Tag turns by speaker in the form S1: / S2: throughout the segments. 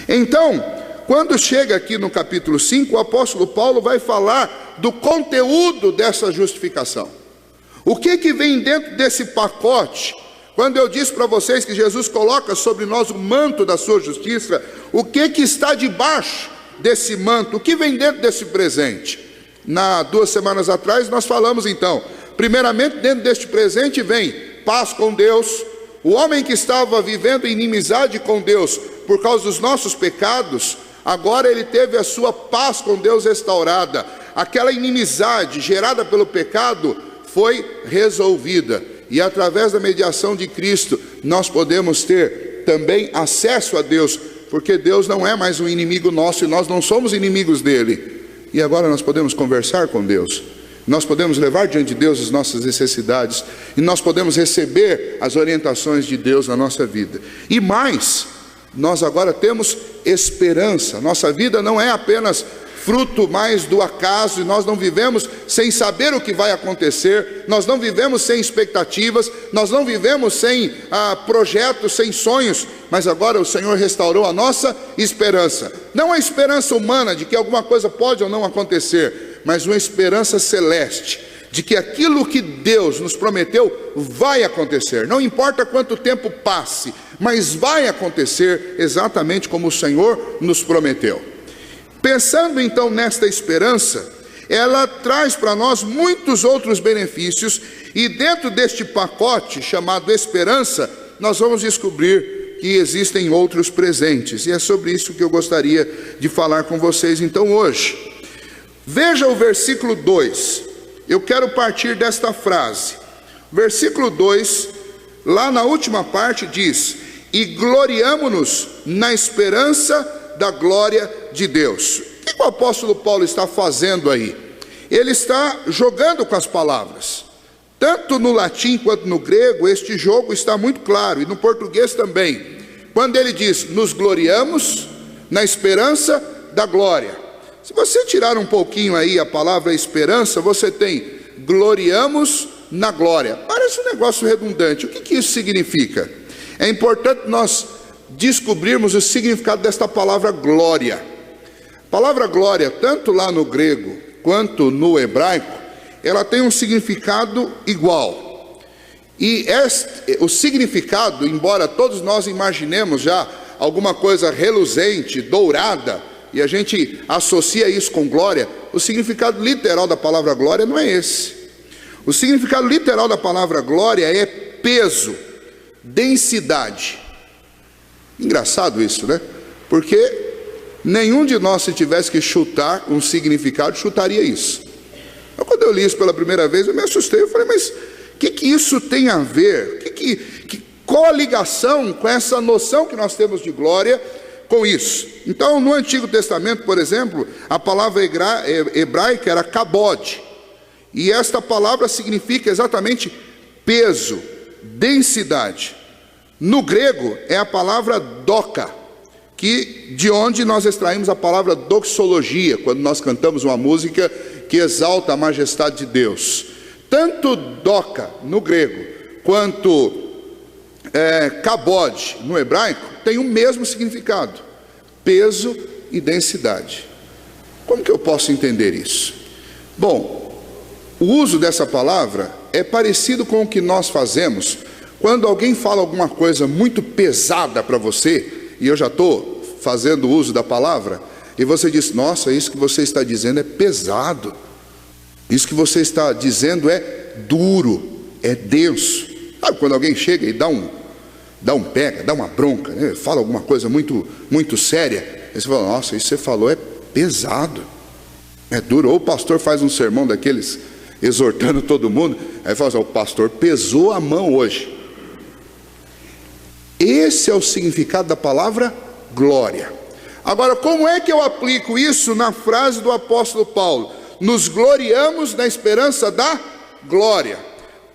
S1: Então, quando chega aqui no capítulo 5, o apóstolo Paulo vai falar do conteúdo dessa justificação. O que vem dentro desse pacote? Quando eu disse para vocês que Jesus coloca sobre nós o manto da sua justiça, o que está debaixo desse manto? O que vem dentro desse presente? 2 semanas atrás nós falamos então, primeiramente dentro deste presente vem paz com Deus. O homem que estava vivendo em inimizade com Deus por causa dos nossos pecados, agora ele teve a sua paz com Deus restaurada. Aquela inimizade gerada pelo pecado foi resolvida. E através da mediação de Cristo, nós podemos ter também acesso a Deus, porque Deus não é mais um inimigo nosso e nós não somos inimigos dele. E agora nós podemos conversar com Deus. Nós podemos levar diante de Deus as nossas necessidades e nós podemos receber as orientações de Deus na nossa vida. E mais, nós agora temos esperança. Nossa vida não é apenas fruto mais do acaso, e nós não vivemos sem saber o que vai acontecer, nós não vivemos sem expectativas, nós não vivemos sem projetos, sem sonhos, mas agora o Senhor restaurou a nossa esperança. Não a esperança humana de que alguma coisa pode ou não acontecer, mas uma esperança celeste, de que aquilo que Deus nos prometeu vai acontecer. Não importa quanto tempo passe, mas vai acontecer exatamente como o Senhor nos prometeu. Pensando então nesta esperança, ela traz para nós muitos outros benefícios, e dentro deste pacote chamado esperança, nós vamos descobrir que existem outros presentes, e é sobre isso que eu gostaria de falar com vocês então hoje. Veja o versículo 2, eu quero partir desta frase. Versículo 2, lá na última parte diz: e gloriamo-nos na esperança da glória de Deus. O que o apóstolo Paulo está fazendo aí? Ele está jogando com as palavras. Tanto no latim quanto no grego, este jogo está muito claro, e no português também. Quando ele diz, nos gloriamos na esperança da glória. Se você tirar um pouquinho aí a palavra esperança, você tem gloriamos na glória. Parece um negócio redundante. O que isso significa? É importante nós descobrirmos o significado desta palavra glória. A palavra glória, tanto lá no grego quanto no hebraico, ela tem um significado igual. E o significado, embora todos nós imaginemos já alguma coisa reluzente, dourada, e a gente associa isso com glória, o significado literal da palavra glória não é esse. O significado literal da palavra glória é peso, densidade. Engraçado isso, né? Porque nenhum de nós, se tivesse que chutar um significado, chutaria isso. Então, quando eu li isso pela primeira vez, eu me assustei. Eu falei, mas o que isso tem a ver? Qual a ligação com essa noção que nós temos de glória com isso? Então, no Antigo Testamento, por exemplo, a palavra hebraica era kabod. E esta palavra significa exatamente peso, densidade. No grego é a palavra doca, de onde nós extraímos a palavra doxologia, quando nós cantamos uma música que exalta a majestade de Deus. Tanto doca no grego, quanto kabod no hebraico, tem o mesmo significado, peso e densidade. Como que eu posso entender isso? Bom, o uso dessa palavra é parecido com o que nós fazemos quando alguém fala alguma coisa muito pesada para você, e eu já estou fazendo uso da palavra, e você diz, nossa, isso que você está dizendo é pesado, isso que você está dizendo é duro, é denso. Sabe quando alguém chega e dá uma bronca, né? Fala alguma coisa muito, muito séria, aí você fala, nossa, isso que você falou é pesado, é duro. Ou o pastor faz um sermão daqueles, exortando todo mundo, aí fala assim, o pastor pesou a mão hoje. Esse é o significado da palavra glória. Agora, como é que eu aplico isso na frase do apóstolo Paulo? Nos gloriamos na esperança da glória.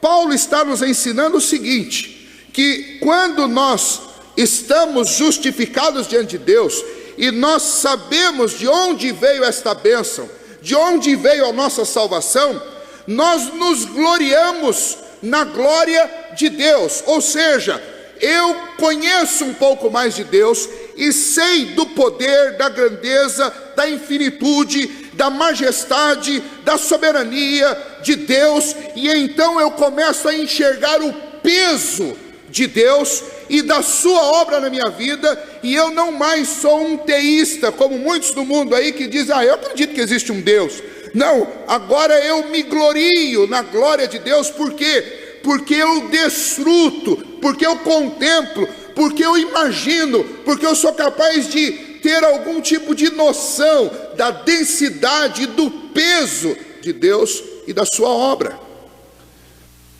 S1: Paulo está nos ensinando o seguinte, que quando nós estamos justificados diante de Deus, e nós sabemos de onde veio esta bênção, de onde veio a nossa salvação, nós nos gloriamos na glória de Deus. Ou seja, eu conheço um pouco mais de Deus, e sei do poder, da grandeza, da infinitude, da majestade, da soberania de Deus, e então eu começo a enxergar o peso de Deus e da sua obra na minha vida, e eu não mais sou um teísta, como muitos do mundo aí que dizem, eu acredito que existe um Deus. Não, agora eu me glorio na glória de Deus. Por quê? Porque eu desfruto, porque eu contemplo, porque eu imagino, porque eu sou capaz de ter algum tipo de noção da densidade e do peso de Deus e da sua obra.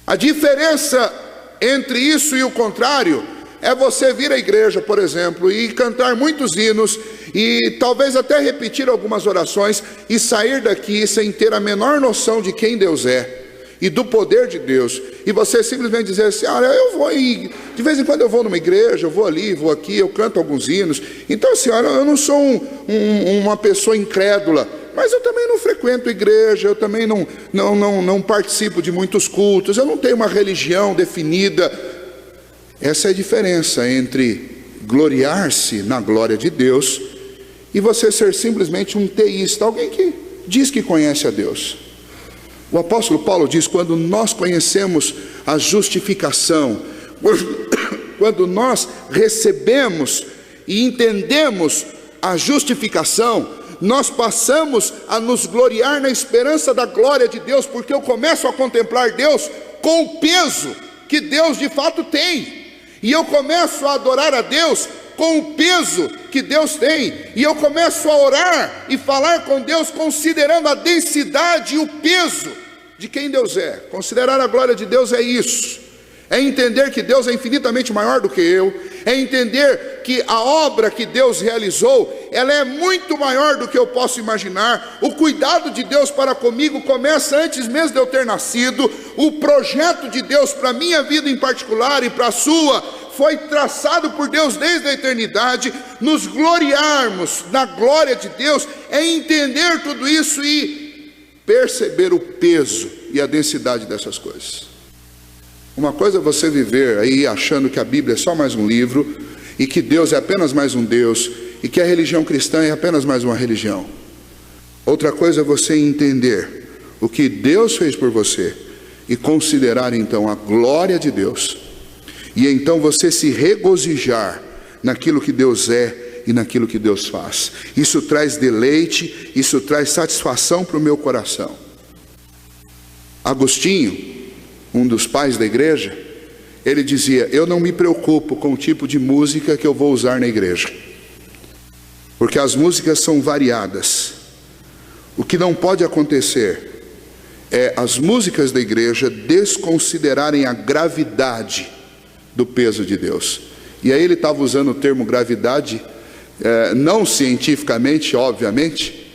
S1: A diferença entre isso e o contrário é você vir à igreja, por exemplo, e cantar muitos hinos e talvez até repetir algumas orações e sair daqui sem ter a menor noção de quem Deus é e do poder de Deus, e você simplesmente dizer assim, eu vou, e de vez em quando eu vou numa igreja, eu vou ali, vou aqui, eu canto alguns hinos. Então assim, eu não sou uma pessoa incrédula, mas eu também não frequento igreja, eu também não participo de muitos cultos, eu não tenho uma religião definida. Essa é a diferença entre gloriar-se na glória de Deus e você ser simplesmente um teísta, alguém que diz que conhece a Deus. O apóstolo Paulo diz, quando nós conhecemos a justificação, quando nós recebemos e entendemos a justificação, nós passamos a nos gloriar na esperança da glória de Deus, porque eu começo a contemplar Deus com o peso que Deus de fato tem, e eu começo a adorar a Deus com o peso que Deus tem, e eu começo a orar e falar com Deus considerando a densidade e o peso de quem Deus é. Considerar a glória de Deus é isso, é entender que Deus é infinitamente maior do que eu, é entender que a obra que Deus realizou, ela é muito maior do que eu posso imaginar. O cuidado de Deus para comigo começa antes mesmo de eu ter nascido. O projeto de Deus para a minha vida em particular e para a sua foi traçado por Deus desde a eternidade. Nos gloriarmos na glória de Deus é entender tudo isso e perceber o peso e a densidade dessas coisas. Uma coisa é você viver aí achando que a Bíblia é só mais um livro, e que Deus é apenas mais um Deus, e que a religião cristã é apenas mais uma religião. Outra coisa é você entender o que Deus fez por você, e considerar então a glória de Deus, e então você se regozijar naquilo que Deus é e naquilo que Deus faz. Isso traz deleite, isso traz satisfação para o meu coração. Agostinho, um dos pais da igreja, ele dizia, eu não me preocupo com o tipo de música que eu vou usar na igreja, porque as músicas são variadas. O que não pode acontecer é as músicas da igreja desconsiderarem a gravidade do peso de Deus. E aí ele estava usando o termo gravidade, não cientificamente, obviamente,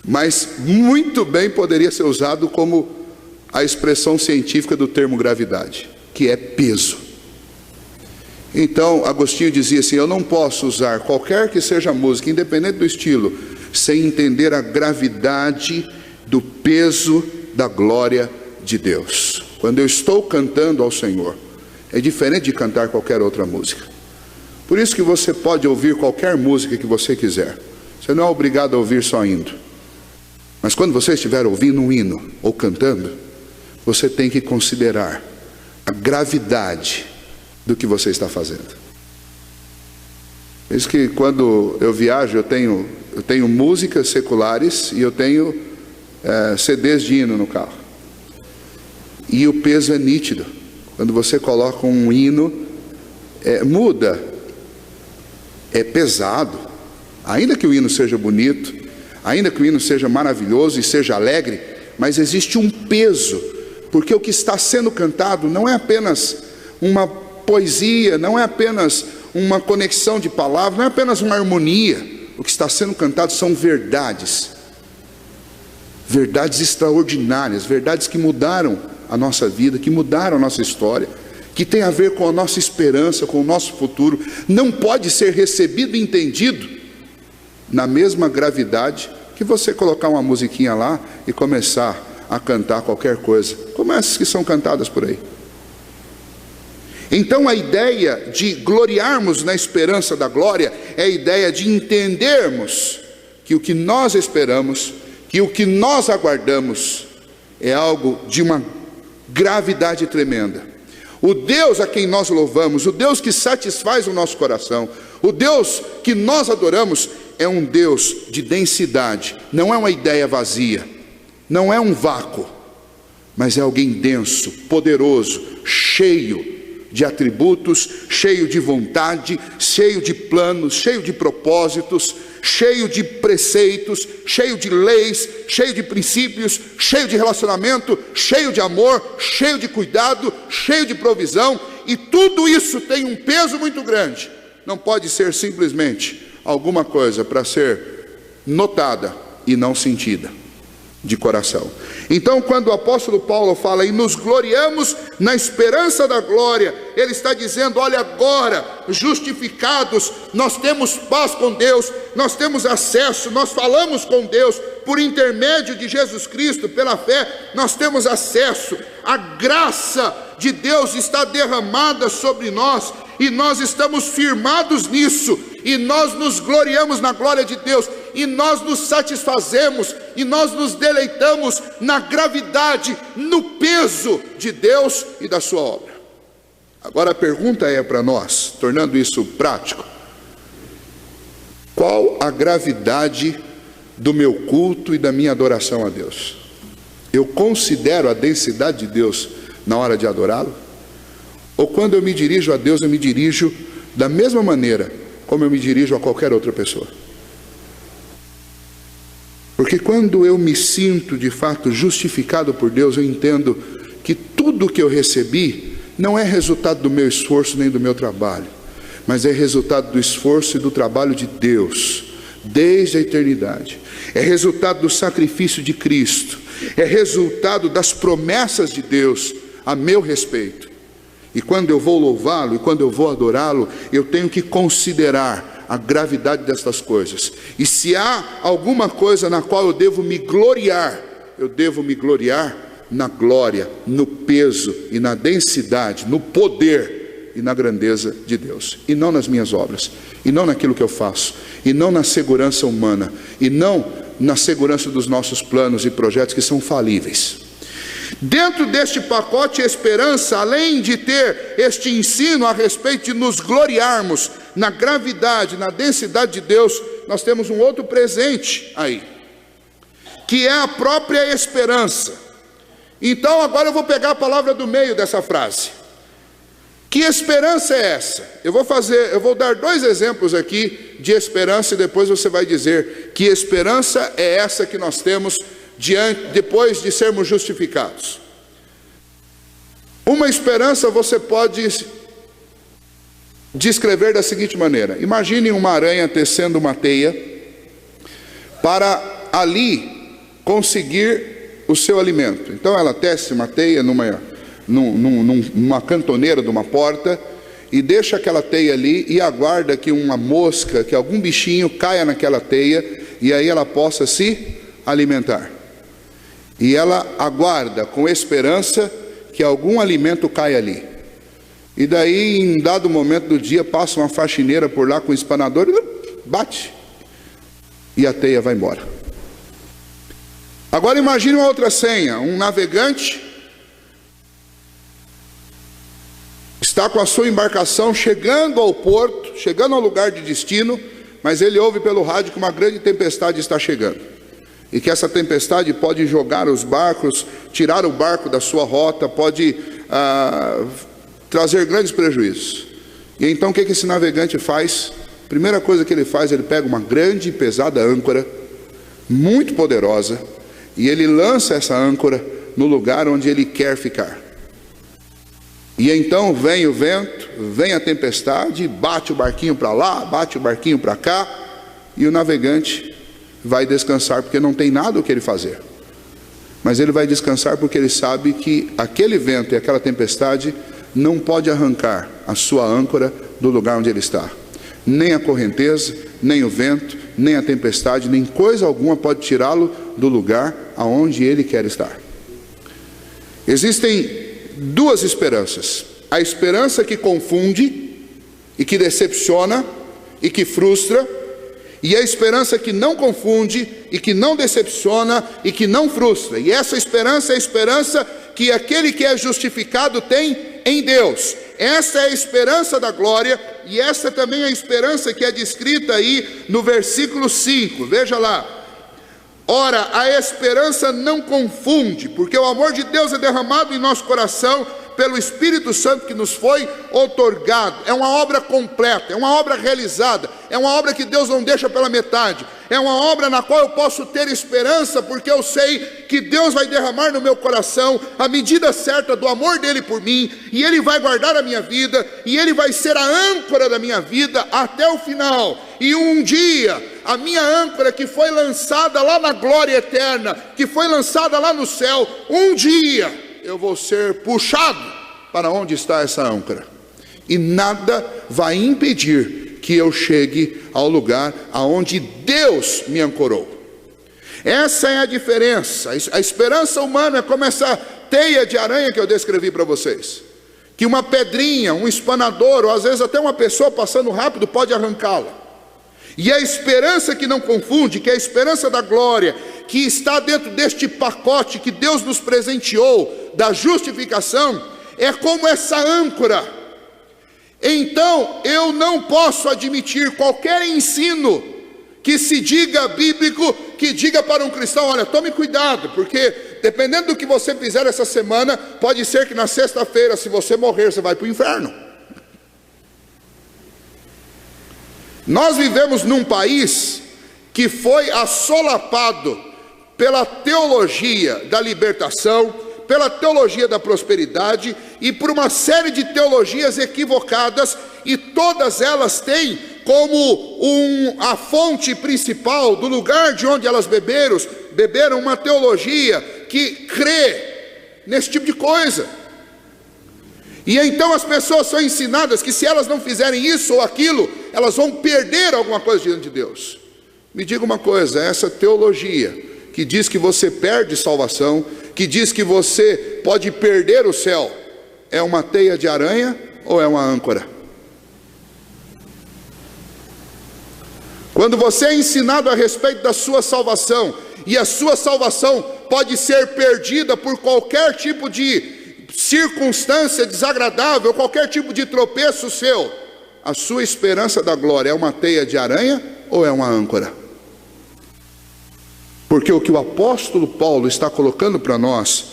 S1: mas muito bem poderia ser usado como a expressão científica do termo gravidade, que é peso. Então Agostinho dizia assim, eu não posso usar qualquer que seja a música, independente do estilo, sem entender a gravidade do peso da glória de Deus. Quando eu estou cantando ao Senhor, é diferente de cantar qualquer outra música. Por isso que você pode ouvir qualquer música que você quiser, você não é obrigado a ouvir só hino, mas quando você estiver ouvindo um hino ou cantando, você tem que considerar a gravidade do que você está fazendo. Por isso que quando eu viajo, eu tenho músicas seculares e eu tenho CDs de hino no carro, e o peso é nítido. Quando você coloca um hino, muda, é pesado, ainda que o hino seja bonito, ainda que o hino seja maravilhoso e seja alegre, mas existe um peso, porque o que está sendo cantado não é apenas uma poesia, não é apenas uma conexão de palavras, não é apenas uma harmonia. O que está sendo cantado são verdades, verdades extraordinárias, verdades que mudaram a nossa vida, que mudaram a nossa história, que tem a ver com a nossa esperança, com o nosso futuro. Não pode ser recebido e entendido na mesma gravidade que você colocar uma musiquinha lá e começar a cantar qualquer coisa, como essas que são cantadas por aí. Então a ideia de gloriarmos na esperança da glória é a ideia de entendermos que o que nós esperamos, que o que nós aguardamos é algo de uma gravidade tremenda. O Deus a quem nós louvamos, o Deus que satisfaz o nosso coração, o Deus que nós adoramos é um Deus de densidade, não é uma ideia vazia, não é um vácuo, mas é alguém denso, poderoso, cheio de atributos, cheio de vontade, cheio de planos, cheio de propósitos, cheio de preceitos, cheio de leis, cheio de princípios, cheio de relacionamento, cheio de amor, cheio de cuidado, cheio de provisão, e tudo isso tem um peso muito grande. Não pode ser simplesmente alguma coisa para ser notada e não sentida de coração. Então, quando o apóstolo Paulo fala e nos gloriamos na esperança da glória, ele está dizendo: olha, agora, justificados, nós temos paz com Deus, nós temos acesso, nós falamos com Deus, por intermédio de Jesus Cristo, pela fé, nós temos acesso, a graça de Deus está derramada sobre nós, e nós estamos firmados nisso, e nós nos gloriamos na glória de Deus, e nós nos satisfazemos, e nós nos deleitamos na gravidade, no peso de Deus e da sua obra. Agora a pergunta é para nós, tornando isso prático: qual a gravidade do meu culto e da minha adoração a Deus? Eu considero a densidade de Deus na hora de adorá-lo? Ou quando eu me dirijo a Deus, eu me dirijo da mesma maneira como eu me dirijo a qualquer outra pessoa? Porque quando eu me sinto de fato justificado por Deus, eu entendo que tudo que eu recebi não é resultado do meu esforço nem do meu trabalho, mas é resultado do esforço e do trabalho de Deus desde a eternidade. É resultado do sacrifício de Cristo, é resultado das promessas de Deus a meu respeito. E quando eu vou louvá-lo e quando eu vou adorá-lo, eu tenho que considerar a gravidade destas coisas. E se há alguma coisa na qual eu devo me gloriar, eu devo me gloriar na glória, no peso e na densidade, no poder e na grandeza de Deus, e não nas minhas obras, e não naquilo que eu faço, e não na segurança humana, e não na segurança dos nossos planos e projetos que são falíveis. Dentro deste pacote esperança, além de ter este ensino a respeito de nos gloriarmos na gravidade, na densidade de Deus, nós temos um outro presente aí, que é a própria esperança. Então agora eu vou pegar a palavra do meio dessa frase. Que esperança é essa? Eu vou dar dois exemplos aqui de esperança e depois você vai dizer que esperança é essa que nós temos depois de sermos justificados. Uma esperança você pode descrever da seguinte maneira: imagine uma aranha tecendo uma teia para ali conseguir o seu alimento. Então ela tece uma teia numa cantoneira de uma porta e deixa aquela teia ali e aguarda que uma mosca, que algum bichinho caia naquela teia e aí ela possa se alimentar. E ela aguarda com esperança que algum alimento caia ali. E daí, em dado momento do dia, passa uma faxineira por lá com um espanador e bate. E a teia vai embora. Agora imagine uma outra cena. Um navegante está com a sua embarcação chegando ao porto, chegando ao lugar de destino, mas ele ouve pelo rádio que uma grande tempestade está chegando. E que essa tempestade pode jogar os barcos, tirar o barco da sua rota, pode trazer grandes prejuízos. E então o que esse navegante faz? Primeira coisa que ele faz, ele pega uma grande e pesada âncora, muito poderosa, e ele lança essa âncora no lugar onde ele quer ficar. E então vem o vento, vem a tempestade, bate o barquinho para lá, bate o barquinho para cá, e o navegante vai descansar porque não tem nada o que ele fazer. Mas ele vai descansar porque ele sabe que aquele vento e aquela tempestade não pode arrancar a sua âncora do lugar onde ele está. Nem a correnteza, nem o vento, nem a tempestade, nem coisa alguma pode tirá-lo do lugar aonde ele quer estar. Existem duas esperanças. a esperança que confunde e que decepciona e que frustra, e a esperança que não confunde e que não decepciona e que não frustra. E essa esperança é a esperança que aquele que é justificado tem em Deus. Essa é a esperança da glória, e essa também é a esperança que é descrita aí no versículo 5. Veja lá: ora, a esperança não confunde, porque o amor de Deus é derramado em nosso coração pelo Espírito Santo que nos foi outorgado. É uma obra completa, é uma obra realizada, é uma obra que Deus não deixa pela metade, é uma obra na qual eu posso ter esperança, porque eu sei que Deus vai derramar no meu coração a medida certa do amor dele por mim, e ele vai guardar a minha vida, e ele vai ser a âncora da minha vida até o final. E um dia, a minha âncora que foi lançada lá na glória eterna, que foi lançada lá no céu, um dia eu vou ser puxado para onde está essa âncora, e nada vai impedir que eu chegue ao lugar aonde Deus me ancorou. Essa é a diferença. A esperança humana é como essa teia de aranha que eu descrevi para vocês, que uma pedrinha, um espanador, ou às vezes até uma pessoa passando rápido pode arrancá-la. E a esperança que não confunde, que é a esperança da glória, que está dentro deste pacote que Deus nos presenteou, da justificação, é como essa âncora. Então, eu não posso admitir qualquer ensino que se diga bíblico, que diga para um cristão: olha, tome cuidado, porque dependendo do que você fizer essa semana, pode ser que na sexta-feira, se você morrer, você vai para o inferno. Nós vivemos num país que foi assolapado pela teologia da libertação, pela teologia da prosperidade e por uma série de teologias equivocadas, e todas elas têm como a fonte principal do lugar de onde elas beberam uma teologia que crê nesse tipo de coisa. E então as pessoas são ensinadas que se elas não fizerem isso ou aquilo, elas vão perder alguma coisa diante de Deus. Me diga uma coisa: essa teologia que diz que você perde salvação, que diz que você pode perder o céu, é uma teia de aranha ou é uma âncora? Quando você é ensinado a respeito da sua salvação, e a sua salvação pode ser perdida por qualquer tipo de circunstância desagradável, qualquer tipo de tropeço seu, a sua esperança da glória é uma teia de aranha ou é uma âncora? Porque o que o apóstolo Paulo está colocando para nós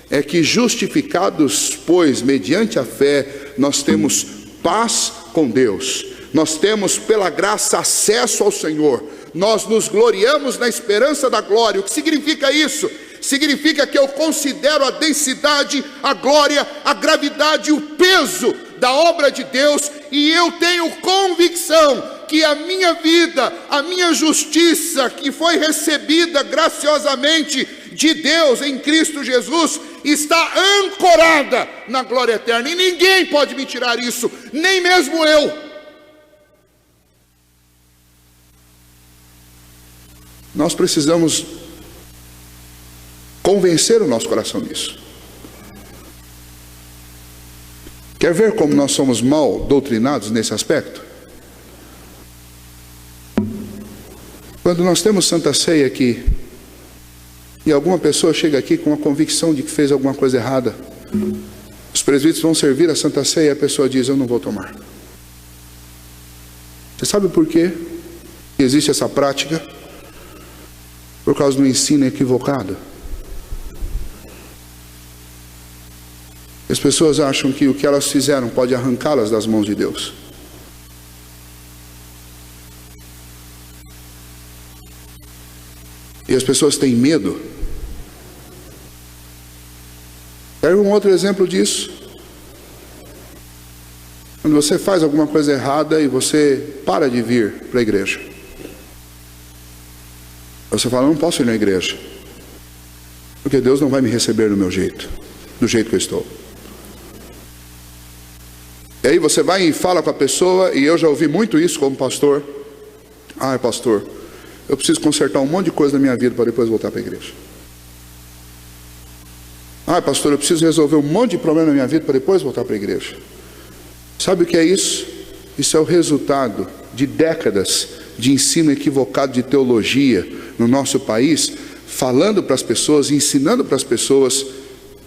S1: é que, justificados, pois, mediante a fé, nós temos paz com Deus, nós temos pela graça acesso ao Senhor, nós nos gloriamos na esperança da glória. O que significa isso? Significa que eu considero a densidade, a glória, a gravidade e o peso da obra de Deus, e eu tenho convicção que a minha vida, a minha justiça, que foi recebida graciosamente de Deus em Cristo Jesus, está ancorada na glória eterna, e ninguém pode me tirar isso, nem mesmo eu. Nós precisamos convencer o nosso coração nisso. Quer ver como nós somos mal doutrinados nesse aspecto? Quando nós temos Santa Ceia aqui, e alguma pessoa chega aqui com a convicção de que fez alguma coisa errada, os presbíteros vão servir a Santa Ceia e a pessoa diz: eu não vou tomar. Você sabe por quê que existe essa prática? Por causa do ensino equivocado. As pessoas acham que o que elas fizeram pode arrancá-las das mãos de Deus. E as pessoas têm medo. Quer um outro exemplo disso? Quando você faz alguma coisa errada e você para de vir para a igreja. Você fala: eu não posso ir na igreja, porque Deus não vai me receber do meu jeito, do jeito que eu estou. E aí você vai e fala com a pessoa, e eu já ouvi muito isso como pastor: ah, pastor, eu preciso consertar um monte de coisa na minha vida para depois voltar para a igreja. Ah, pastor, eu preciso resolver um monte de problema na minha vida para depois voltar para a igreja. Sabe o que é isso? Isso é o resultado de décadas de ensino equivocado de teologia no nosso país, falando para as pessoas, ensinando para as pessoas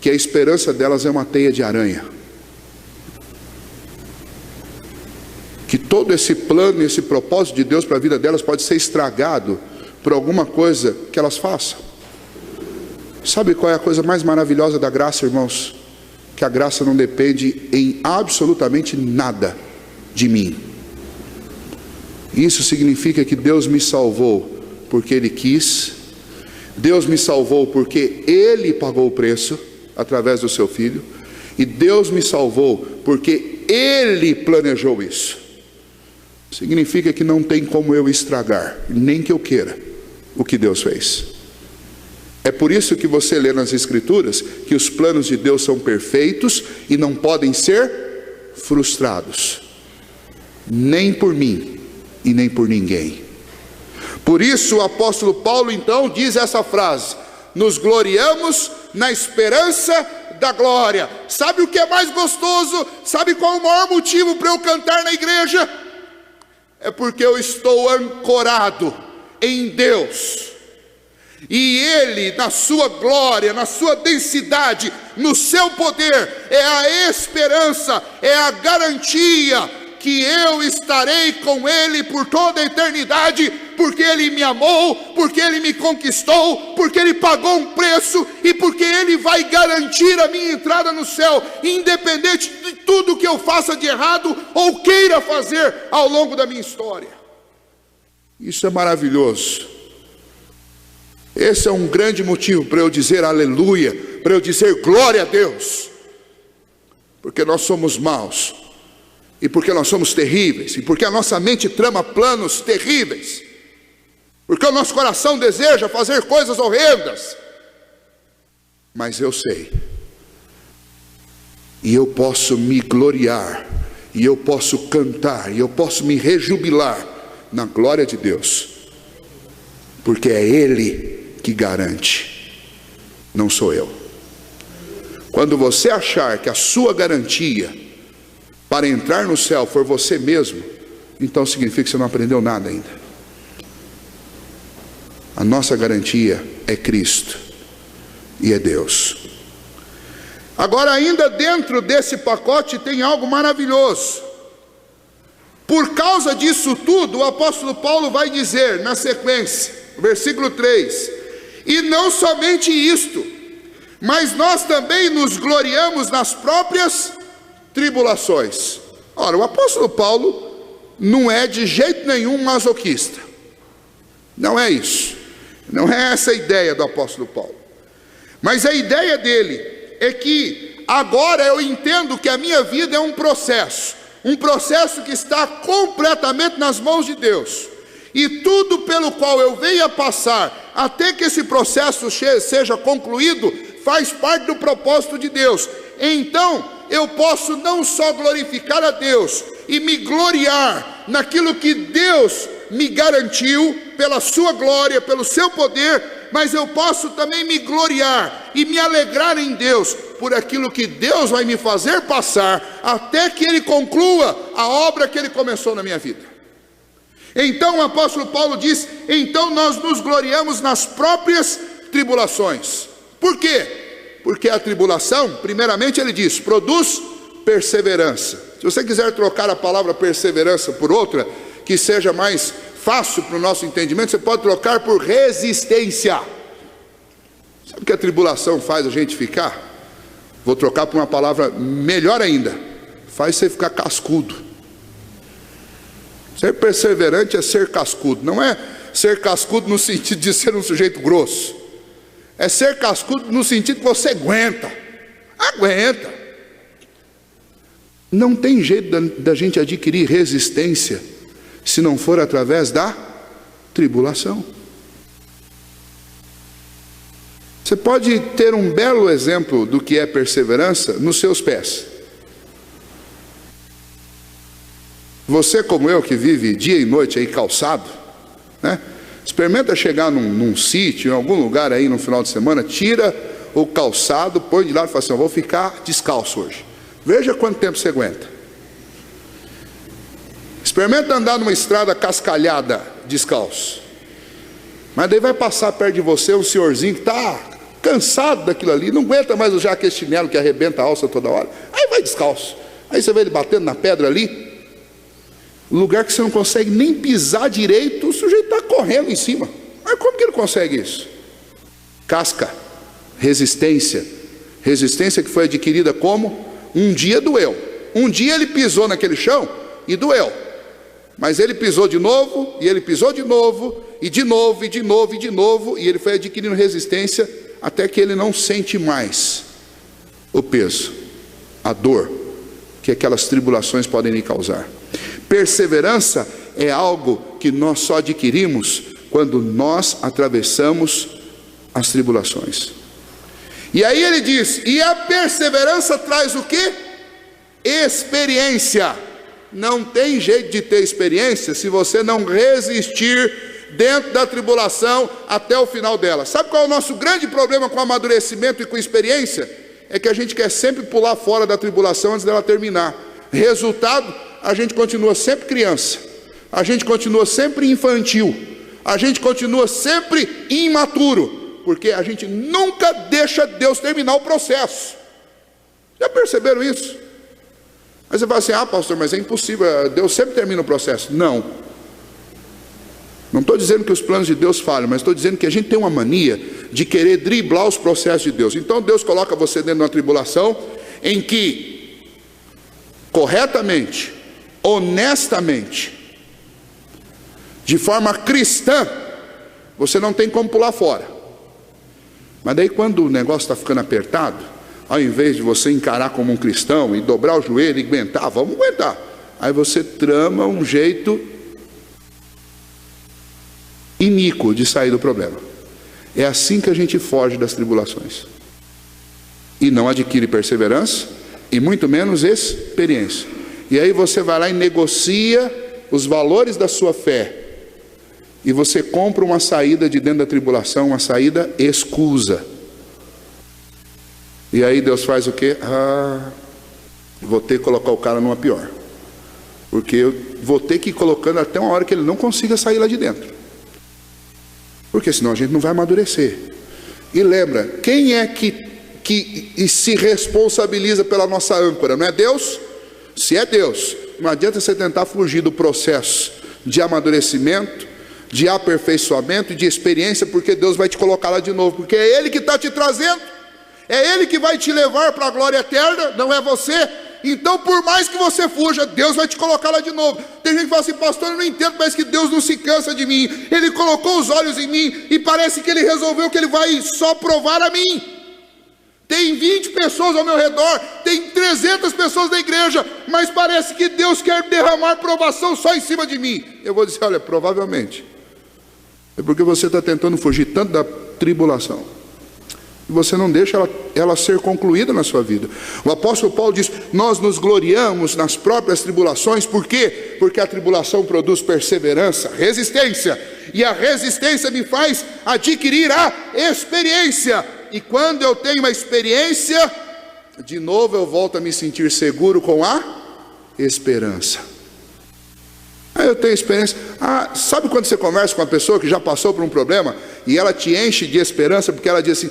S1: que a esperança delas é uma teia de aranha. Que todo esse plano e esse propósito de Deus para a vida delas pode ser estragado por alguma coisa que elas façam. Sabe qual é a coisa mais maravilhosa da graça, irmãos? Que a graça não depende em absolutamente nada de mim. Isso significa que Deus me salvou porque Ele quis. Deus me salvou porque Ele pagou o preço através do seu Filho. E Deus me salvou porque Ele planejou isso. Significa que não tem como eu estragar, nem que eu queira, o que Deus fez. É por isso que você lê nas Escrituras que os planos de Deus são perfeitos e não podem ser frustrados, nem por mim e nem por ninguém. Por isso o apóstolo Paulo então diz essa frase: nos gloriamos na esperança da glória. Sabe o que é mais gostoso? Sabe qual é o maior motivo para eu cantar na igreja? É porque eu estou ancorado em Deus. E Ele, na sua glória, na sua densidade, no seu poder, é a esperança, é a garantia que eu estarei com Ele por toda a eternidade, porque Ele me amou, porque Ele me conquistou, porque Ele pagou um preço e porque Ele vai garantir a minha entrada no céu, independente de tudo que eu faça de errado ou queira fazer ao longo da minha história. Isso é maravilhoso. Esse é um grande motivo para eu dizer aleluia, para eu dizer glória a Deus, porque nós somos maus, e porque nós somos terríveis, e porque a nossa mente trama planos terríveis, porque o nosso coração deseja fazer coisas horrendas, mas eu sei, e eu posso me gloriar, e eu posso cantar, e eu posso me rejubilar na glória de Deus, porque é Ele que garante, não sou eu. Quando você achar que a sua garantia para entrar no céu for você mesmo, então significa que você não aprendeu nada ainda. A nossa garantia é Cristo e é Deus. Agora, ainda dentro desse pacote tem algo maravilhoso. Por causa disso tudo, o apóstolo Paulo vai dizer na sequência, versículo 3: e não somente isto, mas nós também nos gloriamos nas próprias tribulações. Ora, o apóstolo Paulo não é de jeito nenhum masoquista. Não é isso. Não é essa a ideia do apóstolo Paulo. Mas a ideia dele é que agora eu entendo que a minha vida é um processo que está completamente nas mãos de Deus. E tudo pelo qual eu venha passar, até que esse processo seja concluído, faz parte do propósito de Deus. Então, eu posso não só glorificar a Deus e me gloriar naquilo que Deus me garantiu, pela sua glória, pelo seu poder, mas eu posso também me gloriar e me alegrar em Deus, por aquilo que Deus vai me fazer passar, até que Ele conclua a obra que Ele começou na minha vida. Então o apóstolo Paulo diz: então nós nos gloriamos nas próprias tribulações. Por quê? Porque a tribulação, primeiramente ele diz, produz perseverança. Se você quiser trocar a palavra perseverança por outra, que seja mais fácil para o nosso entendimento, você pode trocar por resistência. Sabe o que a tribulação faz a gente ficar? Vou trocar por uma palavra melhor ainda: faz você ficar cascudo. Ser perseverante é ser cascudo. Não é ser cascudo no sentido de ser um sujeito grosso. É ser cascudo no sentido que você aguenta. Aguenta. Não tem jeito da gente adquirir resistência se não for através da tribulação. Você pode ter um belo exemplo do que é perseverança nos seus pés. Você, como eu, que vive dia e noite aí calçado, né? Experimenta chegar num sítio, em algum lugar aí no final de semana, tira o calçado, põe de lado e fala assim: eu vou ficar descalço hoje. Veja quanto tempo você aguenta. Experimenta andar numa estrada cascalhada descalço. Mas daí vai passar perto de você um senhorzinho que está cansado daquilo ali, não aguenta mais usar aquele chinelo que arrebenta a alça toda hora. Aí vai descalço. Aí você vê ele batendo na pedra ali, lugar que você não consegue nem pisar direito, o sujeito está correndo em cima. Mas como que ele consegue isso? Casca, resistência. Resistência que foi adquirida como? Um dia doeu. Um dia ele pisou naquele chão e doeu. Mas ele pisou de novo, e ele pisou de novo, e de novo, e de novo, e de novo, e ele foi adquirindo resistência até que ele não sente mais o peso, a dor que aquelas tribulações podem lhe causar. Perseverança é algo que nós só adquirimos quando nós atravessamos as tribulações. E aí ele diz: e a perseverança traz o quê? Experiência. Não tem jeito de ter experiência se você não resistir dentro da tribulação até o final dela. Sabe qual é o nosso grande problema com amadurecimento e com experiência? É que a gente quer sempre pular fora da tribulação antes dela terminar. Resultado, a gente continua sempre criança, a gente continua sempre infantil, a gente continua sempre imaturo, porque a gente nunca deixa Deus terminar o processo. Já perceberam isso? Aí você fala assim: ah, pastor, mas é impossível, Deus sempre termina o processo. Não estou dizendo que os planos de Deus falham, mas estou dizendo que a gente tem uma mania de querer driblar os processos de Deus. Então Deus coloca você dentro de uma tribulação em que, corretamente, honestamente, de forma cristã, você não tem como pular fora. Mas daí quando o negócio está ficando apertado, ao invés de você encarar como um cristão e dobrar o joelho e aguentar, vamos aguentar, aí você trama um jeito iníquo de sair do problema. É assim que a gente foge das tribulações e não adquire perseverança e muito menos experiência. E aí você vai lá e negocia os valores da sua fé, e você compra uma saída de dentro da tribulação, uma saída escusa. E aí Deus faz o quê? Vou ter que colocar o cara numa pior, porque eu vou ter que ir colocando até uma hora que ele não consiga sair lá de dentro, porque senão a gente não vai amadurecer. E lembra, quem é que se responsabiliza pela nossa âncora? Não é Deus? Se é Deus, não adianta você tentar fugir do processo de amadurecimento, de aperfeiçoamento e de experiência, porque Deus vai te colocar lá de novo, porque é Ele que está te trazendo, é Ele que vai te levar para a glória eterna, não é você. Então, por mais que você fuja, Deus vai te colocar lá de novo. Tem gente que fala assim: pastor, eu não entendo, parece que Deus não se cansa de mim, Ele colocou os olhos em mim, e parece que Ele resolveu que Ele vai só provar a mim. Tem 20 pessoas ao meu redor, tem 300 pessoas na igreja, mas parece que Deus quer derramar provação só em cima de mim. Eu vou dizer: olha, provavelmente é porque você está tentando fugir tanto da tribulação, e você não deixa ela ser concluída na sua vida. O apóstolo Paulo diz: nós nos gloriamos nas próprias tribulações. Por quê? Porque a tribulação produz perseverança, resistência, e a resistência me faz adquirir a experiência, e quando eu tenho uma experiência, de novo eu volto a me sentir seguro com a esperança. Aí eu tenho experiência. Sabe quando você conversa com uma pessoa que já passou por um problema, e ela te enche de esperança, porque ela diz assim: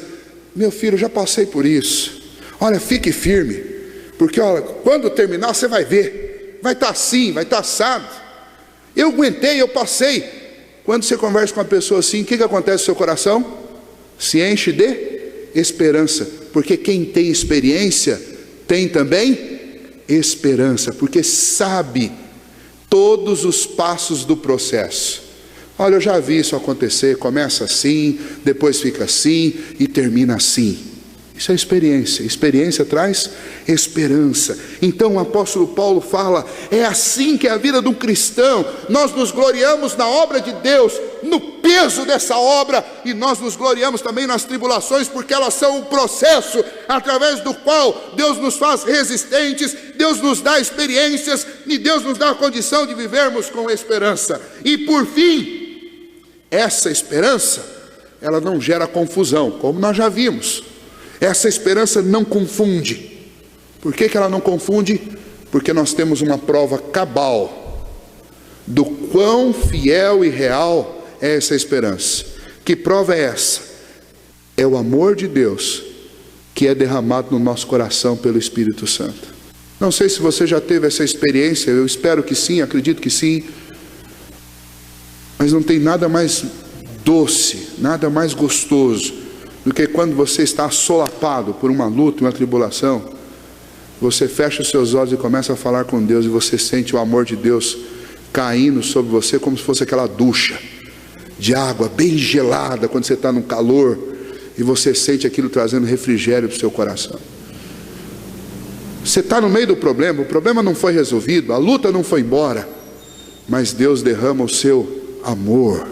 S1: meu filho, eu já passei por isso, olha, fique firme, porque olha, quando terminar você vai ver, vai estar assim, vai estar assado. Eu aguentei, eu passei. Quando você conversa com uma pessoa assim, o que acontece no seu coração? Se enche de esperança, porque quem tem experiência tem também esperança, porque sabe todos os passos do processo. Olha, eu já vi isso acontecer, começa assim, depois fica assim e termina assim. Isso é experiência. Experiência traz esperança. Então o apóstolo Paulo fala: é assim que é a vida de um cristão. Nós nos gloriamos na obra de Deus, no peso dessa obra, e nós nos gloriamos também nas tribulações, porque elas são o processo através do qual Deus nos faz resistentes, Deus nos dá experiências, e Deus nos dá a condição de vivermos com esperança. E por fim, essa esperança, ela não gera confusão, como nós já vimos. Essa esperança não confunde. Por que ela não confunde? Porque nós temos uma prova cabal do quão fiel e real é essa esperança. Que prova é essa? É o amor de Deus que é derramado no nosso coração pelo Espírito Santo. Não sei se você já teve essa experiência, eu espero que sim, acredito que sim. Mas não tem nada mais doce, nada mais gostoso do que quando você está assolapado por uma luta, uma tribulação. Você fecha os seus olhos e começa a falar com Deus, e você sente o amor de Deus caindo sobre você como se fosse aquela ducha de água bem gelada quando você está no calor, e você sente aquilo trazendo refrigério para o seu coração. Você está no meio do problema, o problema não foi resolvido, a luta não foi embora, mas Deus derrama o seu amor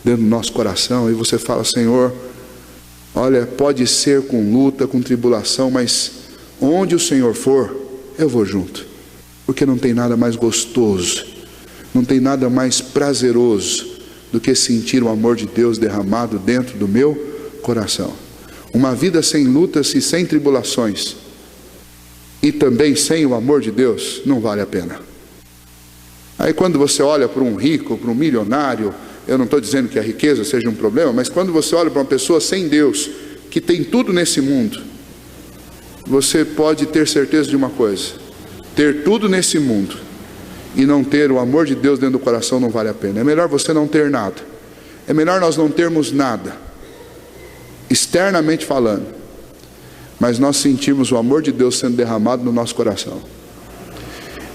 S1: dentro do nosso coração, e você fala: Senhor, olha, pode ser com luta, com tribulação, mas onde o Senhor for, eu vou junto, porque não tem nada mais gostoso, não tem nada mais prazeroso do que sentir o amor de Deus derramado dentro do meu coração. Uma vida sem lutas e sem tribulações, e também sem o amor de Deus, não vale a pena. Aí quando você olha para um rico, para um milionário, eu não estou dizendo que a riqueza seja um problema, mas quando você olha para uma pessoa sem Deus, que tem tudo nesse mundo, você pode ter certeza de uma coisa: ter tudo nesse mundo e não ter o amor de Deus dentro do coração não vale a pena. É melhor você não ter nada, é melhor nós não termos nada, externamente falando, mas nós sentimos o amor de Deus sendo derramado no nosso coração.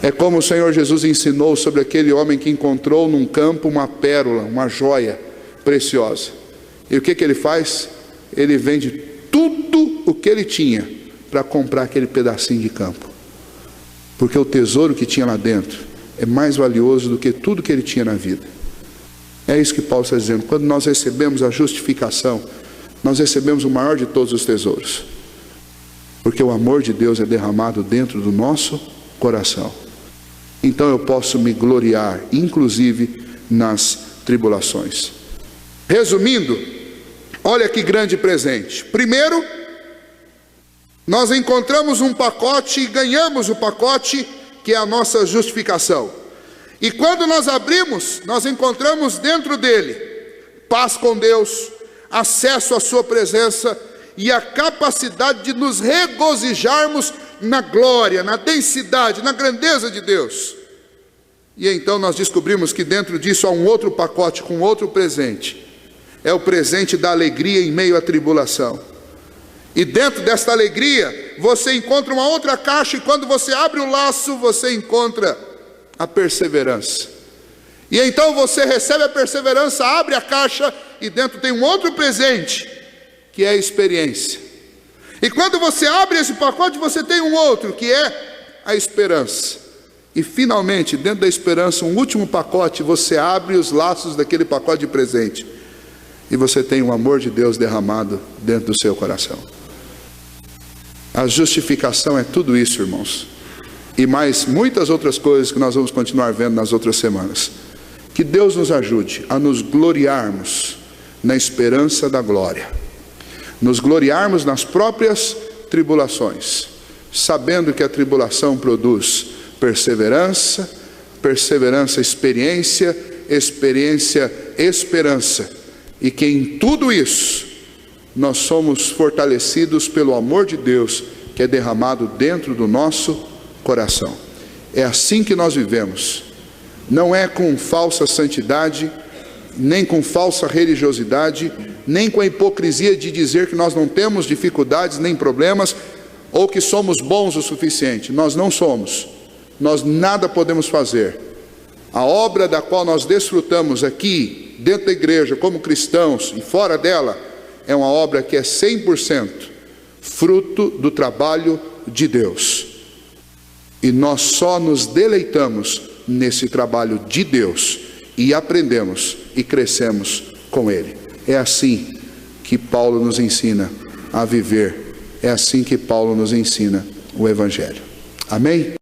S1: É como o Senhor Jesus ensinou sobre aquele homem que encontrou num campo uma pérola, uma joia preciosa. E o que ele faz? Ele vende tudo o que ele tinha para comprar aquele pedacinho de campo, porque o tesouro que tinha lá dentro é mais valioso do que tudo que ele tinha na vida. É isso que Paulo está dizendo. Quando nós recebemos a justificação, nós recebemos o maior de todos os tesouros, porque o amor de Deus é derramado dentro do nosso coração. Então eu posso me gloriar, inclusive nas tribulações. Resumindo, olha que grande presente. Primeiro, nós encontramos um pacote e ganhamos o pacote, que é a nossa justificação. E quando nós abrimos, nós encontramos dentro dele paz com Deus, acesso à sua presença e a capacidade de nos regozijarmos na glória, na densidade, na grandeza de Deus. E então nós descobrimos que dentro disso há um outro pacote com outro presente. É o presente da alegria em meio à tribulação. E dentro desta alegria você encontra uma outra caixa, e quando você abre o laço você encontra a perseverança. E então você recebe a perseverança, abre a caixa e dentro tem um outro presente, que é a experiência. E quando você abre esse pacote, você tem um outro, que é a esperança. E finalmente, dentro da esperança, um último pacote, você abre os laços daquele pacote de presente, e você tem o amor de Deus derramado dentro do seu coração. A justificação é tudo isso, irmãos, e mais muitas outras coisas que nós vamos continuar vendo nas outras semanas. Que Deus nos ajude a nos gloriarmos na esperança da glória, nos gloriarmos nas próprias tribulações, sabendo que a tribulação produz perseverança, perseverança experiência, experiência esperança, e que em tudo isso nós somos fortalecidos pelo amor de Deus que é derramado dentro do nosso coração. É assim que nós vivemos, não é com falsa santidade, nem com falsa religiosidade, nem com a hipocrisia de dizer que nós não temos dificuldades nem problemas, ou que somos bons o suficiente. Nós não somos, nós nada podemos fazer. A obra da qual nós desfrutamos aqui dentro da igreja como cristãos e fora dela é uma obra que é 100% fruto do trabalho de Deus, e nós só nos deleitamos nesse trabalho de Deus e aprendemos e crescemos com Ele. É assim que Paulo nos ensina a viver, é assim que Paulo nos ensina o Evangelho. Amém?